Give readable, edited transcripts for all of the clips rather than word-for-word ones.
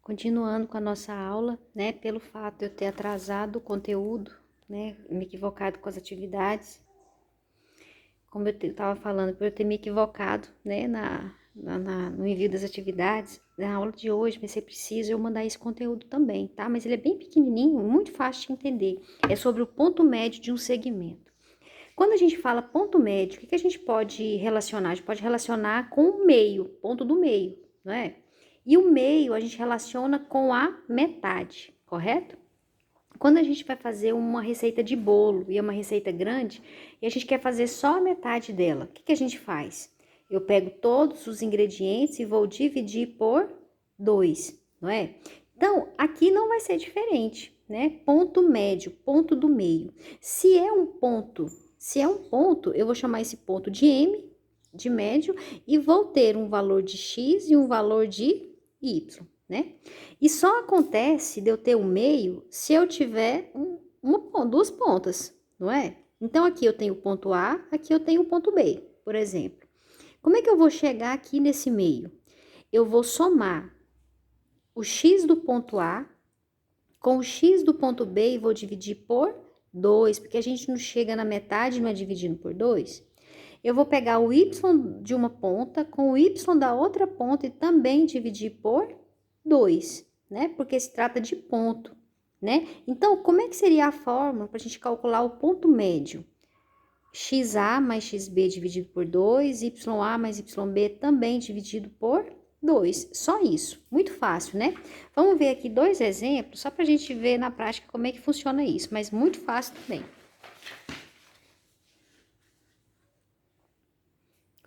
Continuando com a nossa aula, né, pelo fato de eu ter atrasado o conteúdo, né, me equivocado com as atividades, como eu estava falando, por eu ter me equivocado, né, no envio das atividades, na aula de hoje vai ser preciso eu mandar esse conteúdo também, tá? Mas ele é bem pequenininho, muito fácil de entender. É sobre o ponto médio de um segmento. Quando a gente fala ponto médio, o que a gente pode relacionar? A gente pode relacionar com o meio, ponto do meio, não é? E o meio a gente relaciona com a metade, correto? Quando a gente vai fazer uma receita de bolo e é uma receita grande, e a gente quer fazer só a metade dela, o que a gente faz? Eu pego todos os ingredientes e vou dividir por 2, não é? Então, aqui não vai ser diferente, né? Ponto médio, ponto do meio. Se é um ponto, eu vou chamar esse ponto de M, de médio, e vou ter um valor de X e um valor de Y, né? E só acontece de eu ter um meio se eu tiver duas pontas, não é? Então, aqui eu tenho o ponto A, aqui eu tenho o ponto B, por exemplo. Como é que eu vou chegar aqui nesse meio? Eu vou somar o X do ponto A com o X do ponto B e vou dividir por 2, porque a gente não chega na metade, não é dividindo por 2. Eu vou pegar o Y de uma ponta com o Y da outra ponta e também dividir por 2, né? Porque se trata de ponto, né? Então, como é que seria a fórmula para a gente calcular o ponto médio? XA mais XB dividido por 2, YA mais YB também dividido por 2. Só isso. Muito fácil, né? Vamos ver aqui dois exemplos, só para a gente ver na prática como é que funciona isso, mas muito fácil também.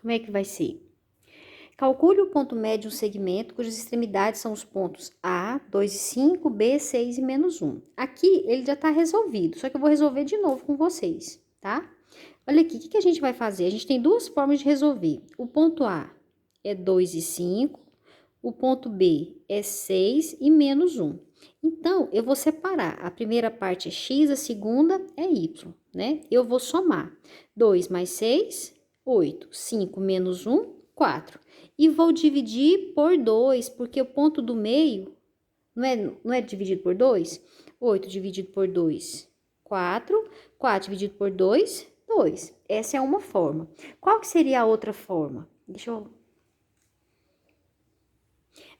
Como é que vai ser? Calcule o ponto médio de um segmento cujas extremidades são os pontos A, 2 e 5, B, 6 e menos 1. Aqui ele já está resolvido, só que eu vou resolver de novo com vocês, tá? Olha aqui, o que a gente vai fazer? A gente tem duas formas de resolver. O ponto A é 2 e 5, o ponto B é 6 e menos 1. Então, eu vou separar. A primeira parte é X, a segunda é Y, né? Eu vou somar. 2 mais 6, 8. 5 menos 1, 4. E vou dividir por 2, porque o ponto do meio não é dividido por 2? 8 dividido por 2, 4. 4 dividido por 2, 2. Essa é uma forma. Qual que seria a outra forma? Deixa eu...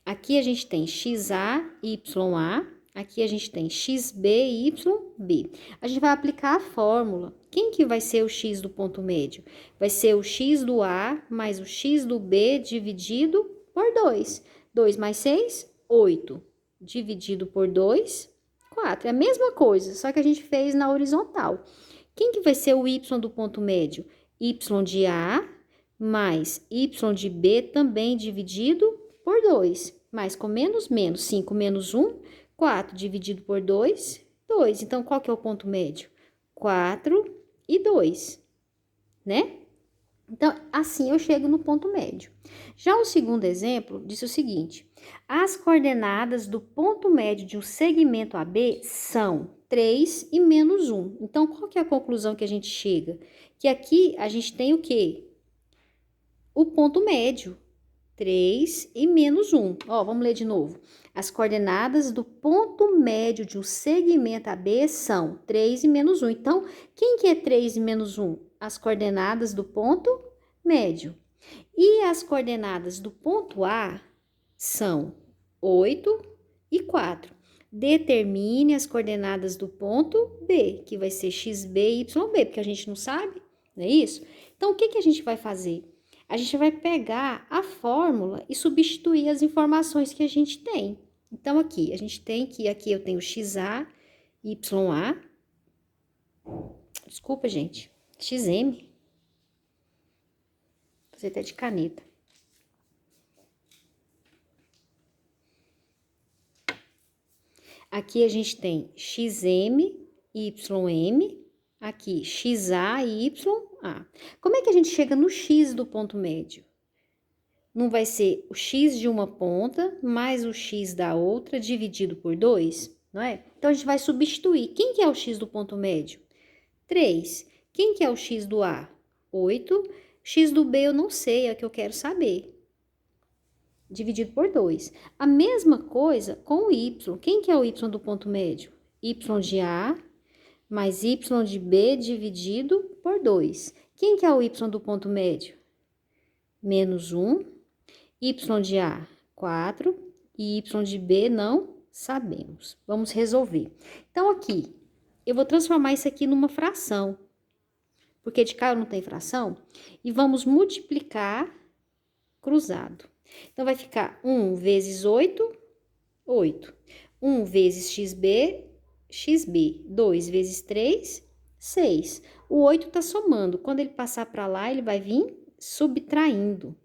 Aqui a gente tem XA, YA. Aqui a gente tem XB e YB. A gente vai aplicar a fórmula. Quem que vai ser o X do ponto médio? Vai ser o X do A mais o X do B dividido por 2. 2 mais 6, 8. Dividido por 2, 4. É a mesma coisa, só que a gente fez na horizontal. Quem que vai ser o Y do ponto médio? Y de A mais Y de B também dividido por 2. Mais com menos, menos. 5 menos 1, 4 dividido por 2, 2. Então, qual que é o ponto médio? 4 e 2, né? Então, assim eu chego no ponto médio. Já o segundo exemplo disse o seguinte: as coordenadas do ponto médio de um segmento AB são 3 e menos 1. Então, qual que é a conclusão que a gente chega? Que aqui a gente tem o quê? O ponto médio. 3 e menos 1. Ó, vamos ler de novo. As coordenadas do ponto médio de um segmento AB são 3 e menos 1. Então, quem que é 3 e menos 1? As coordenadas do ponto médio. E as coordenadas do ponto A são 8 e 4. Determine as coordenadas do ponto B, que vai ser XB e YB, porque a gente não sabe, não é isso? Então, o que a gente vai fazer? A gente vai pegar a fórmula e substituir as informações que a gente tem. Então, aqui, a gente tem que, aqui eu tenho XA, YA, desculpa, gente, XM, vou fazer até de caneta. Aqui a gente tem XM, YM, aqui XA e YA. Como é que a gente chega no X do ponto médio? Não vai ser o X de uma ponta mais o X da outra dividido por 2, não é? Então, a gente vai substituir. Quem que é o X do ponto médio? 3. Quem que é o X do A? 8. X do B eu não sei, é o que eu quero saber. dividido por 2. A mesma coisa com o y. Quem que é o y do ponto médio? Y de A mais y de B dividido por 2. Quem que é o y do ponto médio? Menos 1. Y de A, 4. E y de B não sabemos. Vamos resolver. Então, aqui, eu vou transformar isso aqui numa fração. Porque de cá não tem fração. E vamos multiplicar cruzado. Então, vai ficar 1 vezes 8, 8. 1 vezes xb, xb. 2 vezes 3, 6. O 8 tá somando. Quando ele passar para lá, ele vai vir subtraindo.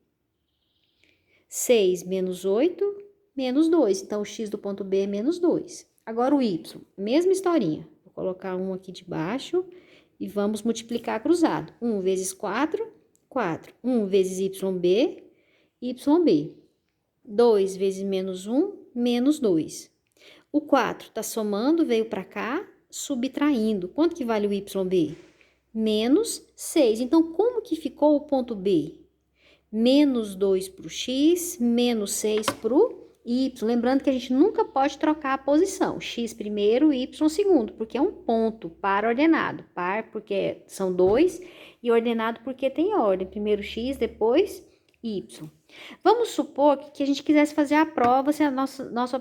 6 menos 8, menos 2. Então, o x do ponto B é menos 2. Agora, o y, mesma historinha. Vou colocar um aqui de baixo e vamos multiplicar cruzado. 1 vezes 4, 4. 1 vezes yb, yb. 2 vezes menos 1, menos 2. O 4 tá somando, veio para cá, subtraindo. Quanto que vale o yb? Menos 6. Então, como que ficou o ponto B? Menos 2 para o x, menos 6 para o y. Lembrando que a gente nunca pode trocar a posição. X primeiro, y segundo, porque é um ponto par ordenado. Par porque são 2 e ordenado porque tem ordem. Primeiro x, depois y. Vamos supor que a gente quisesse fazer a prova se a nosso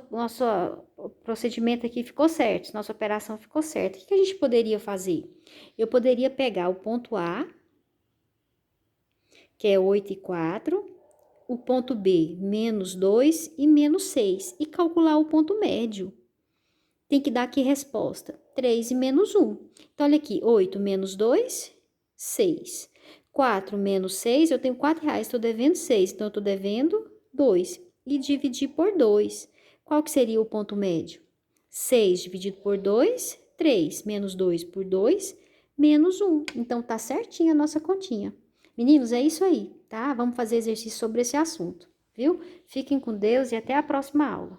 procedimento aqui ficou certo, se nossa operação ficou certa. O que a gente poderia fazer? Eu poderia pegar o ponto A, que é 8 e 4, o ponto B, menos 2 e menos 6, e calcular o ponto médio. Tem que dar aqui resposta, 3 e menos 1. Então, olha aqui, 8 menos 2, 6. 4 menos 6, eu tenho R$4, estou devendo 6, então eu estou devendo 2. E dividir por 2. Qual que seria o ponto médio? 6 dividido por 2, 3. Menos 2 por 2, menos 1. Então, tá certinha a nossa continha. Meninos, é isso aí, tá? Vamos fazer exercício sobre esse assunto, viu? Fiquem com Deus e até a próxima aula.